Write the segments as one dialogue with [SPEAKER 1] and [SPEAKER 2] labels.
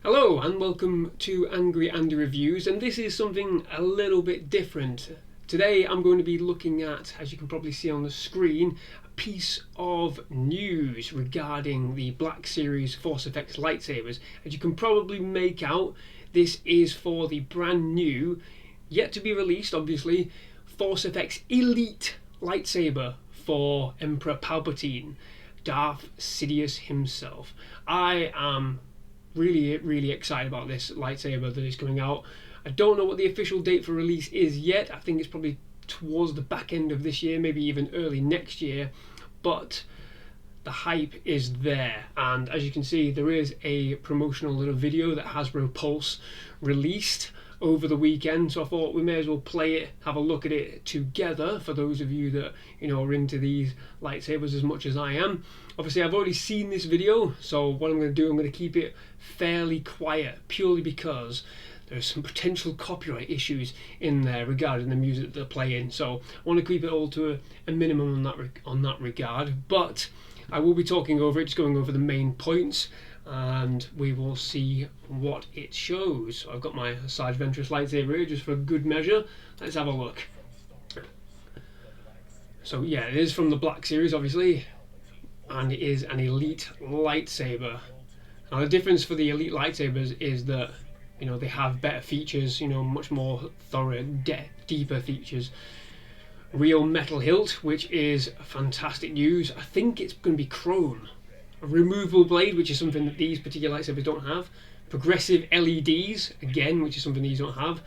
[SPEAKER 1] Hello and welcome to Angry Andy Reviews, and this is something a little bit different. Today I'm going to be looking at, as you can probably see on the screen, a piece of news regarding the Black Series Force FX lightsabers. As you can probably make out, this is for the brand new, yet to be released obviously, Force FX Elite lightsaber for Emperor Palpatine, Darth Sidious himself. I am really excited about this lightsaber that is coming out. I don't know what the official date for release is yet. I think it's probably towards the back end of this year, maybe even early next year, but the hype is there. And as you can see, there is a promotional little video that Hasbro Pulse released over the weekend, so I thought we may as well play it, have a look at it together for those of you that are into these lightsabers as much as I am. Obviously I've already seen this video, so what I'm going to do, I'm going to keep it fairly quiet, purely because there's some potential copyright issues in there regarding the music that they're playing, so I want to keep it all to a minimum on that regard. But I will be talking over it, just going over the main points, and we will see what it shows. So I've got my Sarge Ventress lightsaber here just for good measure. Let's have a look. So yeah, it is from the Black Series obviously, and it is an Elite lightsaber. Now the difference for the Elite lightsabers is that they have better features, much more thorough, deeper features. Real metal hilt, which is fantastic news. I think it's going to be chrome. A removable blade, which is something that these particular lightsabers don't have. Progressive LEDs, again, which is something these don't have.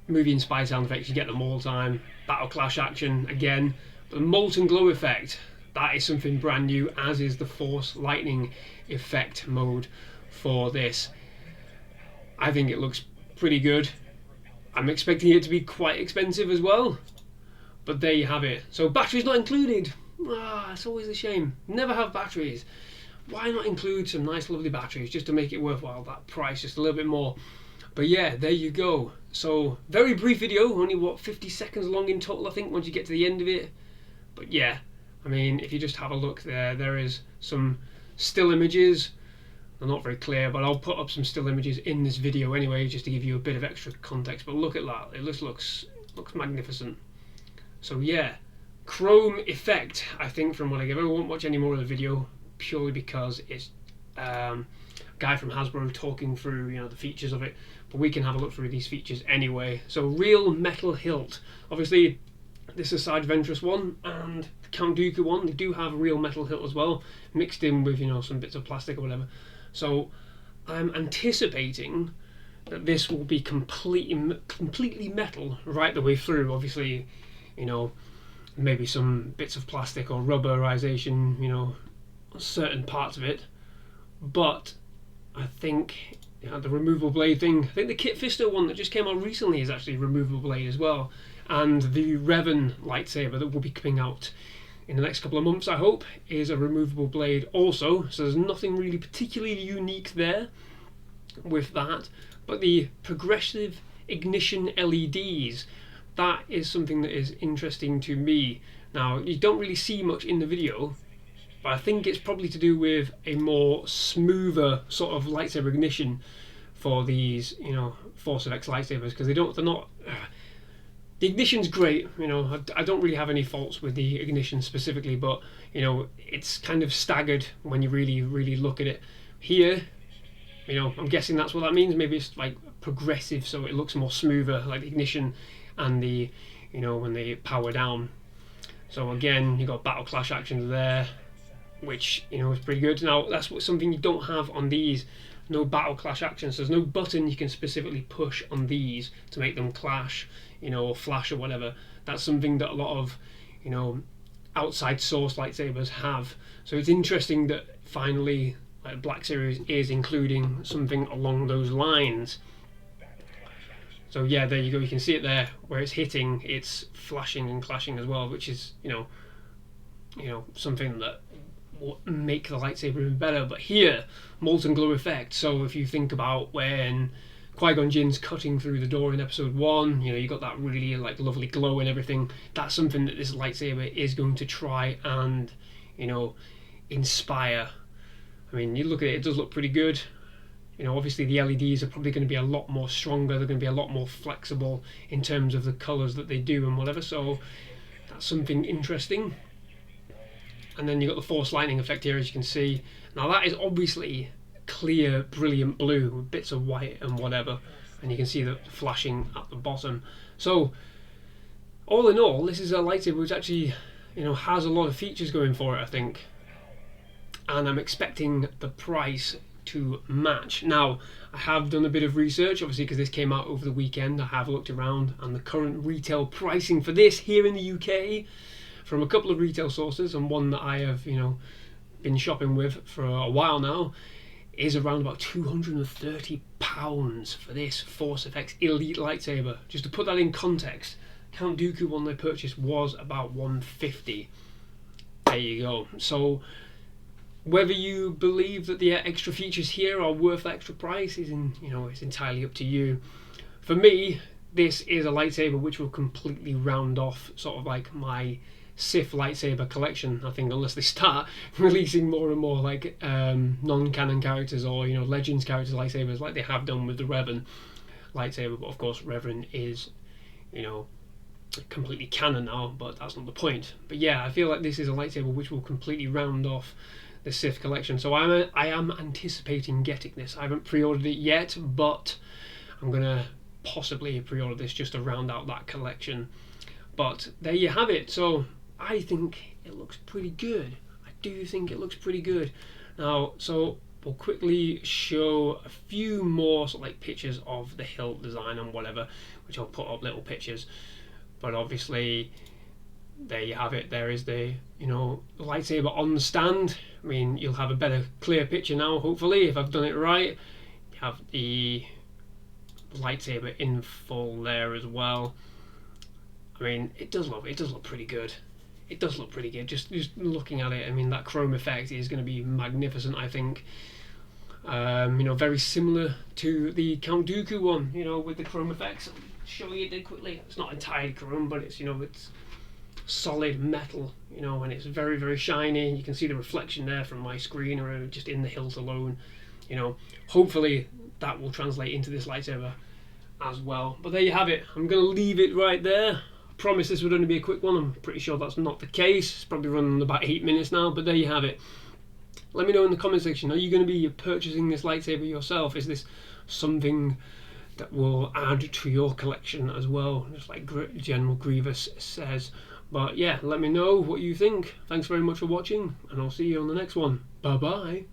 [SPEAKER 1] Movie inspired sound effects, you get them all the time. Battle clash action, again. But the molten glow effect, that is something brand new, as is the Force lightning effect mode for this. I think it looks pretty good. I'm expecting it to be quite expensive as well, but there you have it. So batteries not included. It's always a shame. Never have batteries. Why not include some nice lovely batteries just to make it worthwhile, that price just a little bit more. But yeah, there you go. So very brief video, only 50 seconds long in total I think once you get to the end of it. But yeah, I mean, if you just have a look there is some still images. They're not very clear, but I'll put up some still images in this video anyway, just to give you a bit of extra context. But look at that, it just looks magnificent. So yeah, chrome effect, I think, from what I give. I won't watch any more of the video purely because it's a guy from Hasbro talking through the features of it, but we can have a look through these features anyway. So real metal hilt, obviously this is Sarge Ventress one and the Count Dooku one. They do have a real metal hilt as well, mixed in with some bits of plastic or whatever. So I'm anticipating that this will be completely metal right the way through. Obviously, maybe some bits of plastic or rubberization, certain parts of it. But I think the removable blade thing, I think the Kit Fisto one that just came out recently is actually removable blade as well. And the Revan lightsaber that will be coming out in the next couple of months, I hope, is a removable blade also. So there's nothing really particularly unique there with that. But the progressive ignition LEDs, that is something that is interesting to me. Now, you don't really see much in the video, but I think it's probably to do with a more smoother sort of lightsaber ignition for these, Force FX lightsabers, because they're not. The ignition's great, I don't really have any faults with the ignition specifically, but it's kind of staggered when you really look at it. Here, I'm guessing that's what that means. Maybe it's like progressive, so it looks more smoother, like the ignition and the when they power down. So again, you got battle clash actions there, which is pretty good. Now that's something you don't have on these. No battle clash actions. There's no button you can specifically push on these to make them clash, or flash or whatever. That's something that a lot of outside source lightsabers have. So it's interesting that finally Black Series is including something along those lines. So yeah, there you go. You can see it there where it's hitting. It's flashing and clashing as well, which is something that will make the lightsaber even better. But here, molten glow effect. So if you think about when Qui-Gon Jinn's cutting through the door in episode 1, you got that really lovely glow and everything. That's something that this lightsaber is going to try and inspire. I mean, you look at it, it does look pretty good. You know, obviously the LEDs are probably going to be a lot more stronger, they're going to be a lot more flexible in terms of the colours that they do and whatever, so that's something interesting. And then you've got the force lightning effect here, as you can see. Now that is obviously clear, brilliant blue with bits of white and whatever, and you can see the flashing at the bottom. So all in all, this is a lightsaber which actually, you know, has a lot of features going for it, I think, and I'm expecting the price to match. Now, I have done a bit of research, obviously, because this came out over the weekend. I have looked around, and the current retail pricing for this here in the UK, from a couple of retail sources, and one that I have, you know, been shopping with for a while now, is around about £230 for this Force FX Elite lightsaber. Just to put that in context, Count Dooku one they purchased was about £150. There you go. So whether you believe that the extra features here are worth the extra price is, it's entirely up to you. For me, this is a lightsaber which will completely round off sort of like my Sith lightsaber collection, I think, unless they start releasing more and more like non-canon characters or, you know, Legends characters lightsabers like they have done with the Revan lightsaber. But of course Revan is, you know, completely canon now, but that's not the point. But yeah, I feel like this is a lightsaber which will completely round off the Sith collection, so I am anticipating getting this. I haven't pre-ordered it yet, but I'm gonna possibly pre-order this just to round out that collection. But there you have it. So I think it looks pretty good. I do think it looks pretty good. Now, so we'll quickly show a few more sort of like pictures of the hilt design and whatever, which I'll put up little pictures. But obviously, there you have it. There is the, you know, lightsaber on the stand. I mean, you'll have a better, clear picture now, hopefully, if I've done it right. You have the lightsaber in full there as well. I mean, it does look pretty good. It does look pretty good. Just looking at it, I mean, that chrome effect is going to be magnificent, I think. You know, very similar to the Count Dooku one, you know, with the chrome effects. I'll show you it quickly. It's not entirely chrome, but it's, you know, it's solid metal, you know, and it's very, very shiny. You can see the reflection there from my screen or just in the hilt alone. You know, hopefully that will translate into this lightsaber as well. But there you have it. I'm going to leave it right there. I promised this would only be a quick one. I'm pretty sure that's not the case. It's probably running about 8 minutes now, but there you have it. Let me know in the comment section, are you going to be purchasing this lightsaber yourself? Is this something that will add to your collection as well, just like General Grievous says? But yeah, let me know what you think. Thanks very much for watching, and I'll see you on the next one. Bye bye.